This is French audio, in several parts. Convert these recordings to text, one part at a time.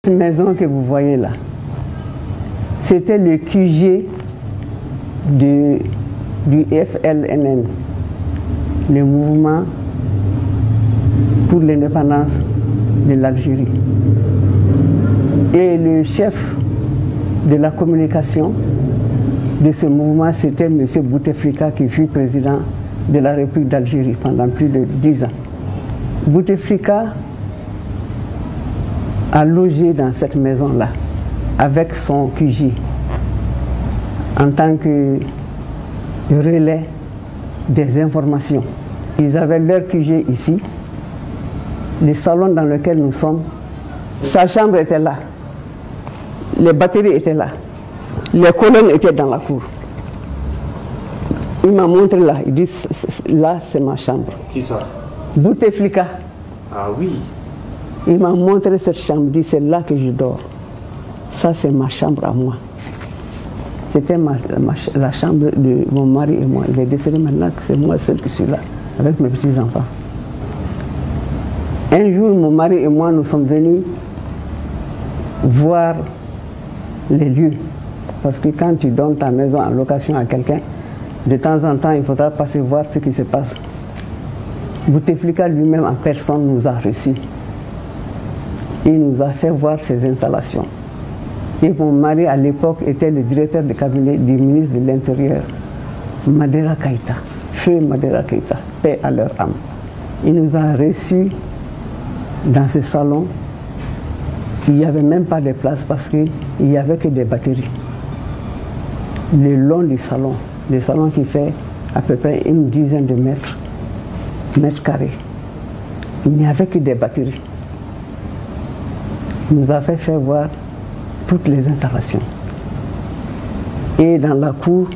Cette maison que vous voyez là, c'était le QG du FLNN, le mouvement pour l'indépendance de l'Algérie. Et le chef de la communication de ce mouvement, c'était M. Bouteflika, qui fut président de la République d'Algérie pendant plus de 10 ans. Bouteflika a logé dans cette maison-là avec son QG en tant que relais des informations. Ils avaient leur QG ici, le salon dans lequel nous sommes, sa chambre était là, les batteries étaient là, les colonnes étaient dans la cour. Il m'a montré là, il dit là c'est ma chambre. Qui ça? Bouteflika. Ah oui. Il m'a montré cette chambre, il dit c'est là que je dors. Ça c'est ma chambre à moi. C'était la chambre de mon mari et moi. Il est décédé maintenant, c'est moi seul qui suis là, avec mes petits-enfants. Un jour, mon mari et moi, nous sommes venus voir les lieux. Parce que quand tu donnes ta maison en location à quelqu'un, de temps en temps, il faudra passer voir ce qui se passe. Bouteflika lui-même en personne nous a reçus. Il nous a fait voir ses installations. Et mon mari, à l'époque, était le directeur de cabinet du ministre de l'Intérieur, Madera Keïta, feu Madera Keïta, paix à leur âme. Il nous a reçus dans ce salon. Il n'y avait même pas de place parce qu'il n'y avait que des batteries. Le long du salon, le salon qui fait à peu près une dizaine de mètres carrés, il n'y avait que des batteries. Il nous a fait faire voir toutes les installations. Et dans la cour,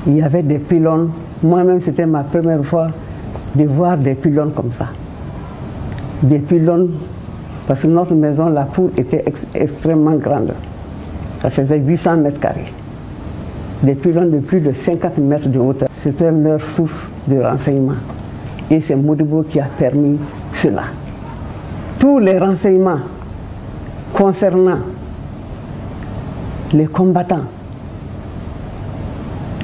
il y avait des pylônes. Moi-même, c'était ma première fois de voir des pylônes comme ça. Des pylônes, parce que notre maison, la cour était extrêmement grande. Ça faisait 800 mètres carrés. Des pylônes de plus de 50 mètres de hauteur. C'était leur source de renseignement. Et c'est Modibo qui a permis cela. Tous les renseignements concernant les combattants,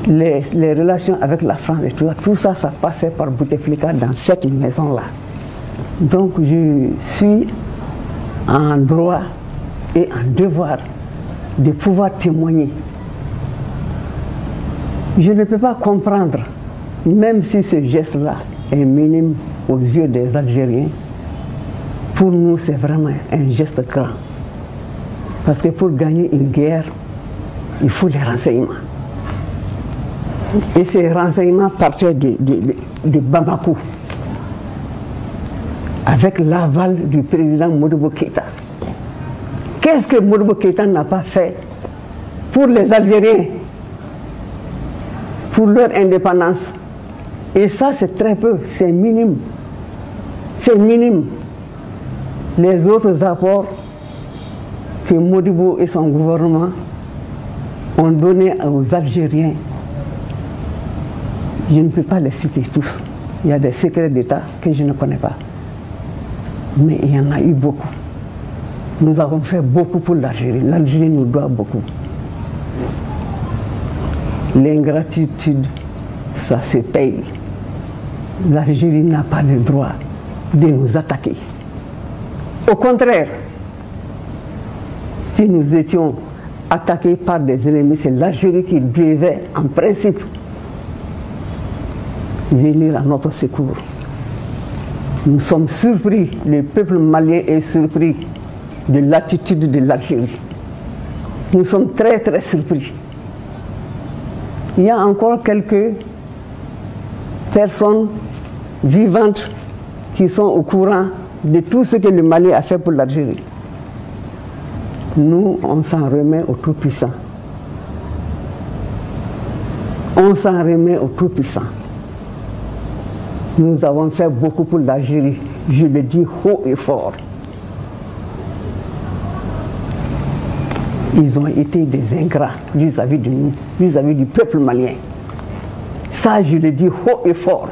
les relations avec la France et tout ça, ça passait par Bouteflika dans cette maison-là. Donc je suis en droit et en devoir de pouvoir témoigner. Je ne peux pas comprendre, même si ce geste-là est minime aux yeux des Algériens, pour nous c'est vraiment un geste grand. Parce que pour gagner une guerre, il faut des renseignements. Et ces renseignements partaient de Bamako, avec l'aval du président Modibo Keïta. Qu'est-ce que Modibo Keïta n'a pas fait pour les Algériens, pour leur indépendance? Et ça, c'est très peu, c'est minime. C'est minime. Les autres apports que Modibo et son gouvernement ont donné aux Algériens, je ne peux pas les citer tous. Il y a des secrets d'État que je ne connais pas. Mais il y en a eu beaucoup. Nous avons fait beaucoup pour l'Algérie. L'Algérie nous doit beaucoup. L'ingratitude, ça se paye. L'Algérie n'a pas le droit de nous attaquer. Au contraire, si nous étions attaqués par des ennemis, c'est l'Algérie qui devait, en principe, venir à notre secours. Nous sommes surpris, le peuple malien est surpris de l'attitude de l'Algérie. Nous sommes très très surpris. Il y a encore quelques personnes vivantes qui sont au courant de tout ce que le Mali a fait pour l'Algérie. Nous, on s'en remet au Tout-Puissant. On s'en remet au Tout-Puissant. Nous avons fait beaucoup pour l'Algérie, je le dis haut et fort. Ils ont été des ingrats vis-à-vis de nous, vis-à-vis du peuple malien. Ça, je le dis haut et fort.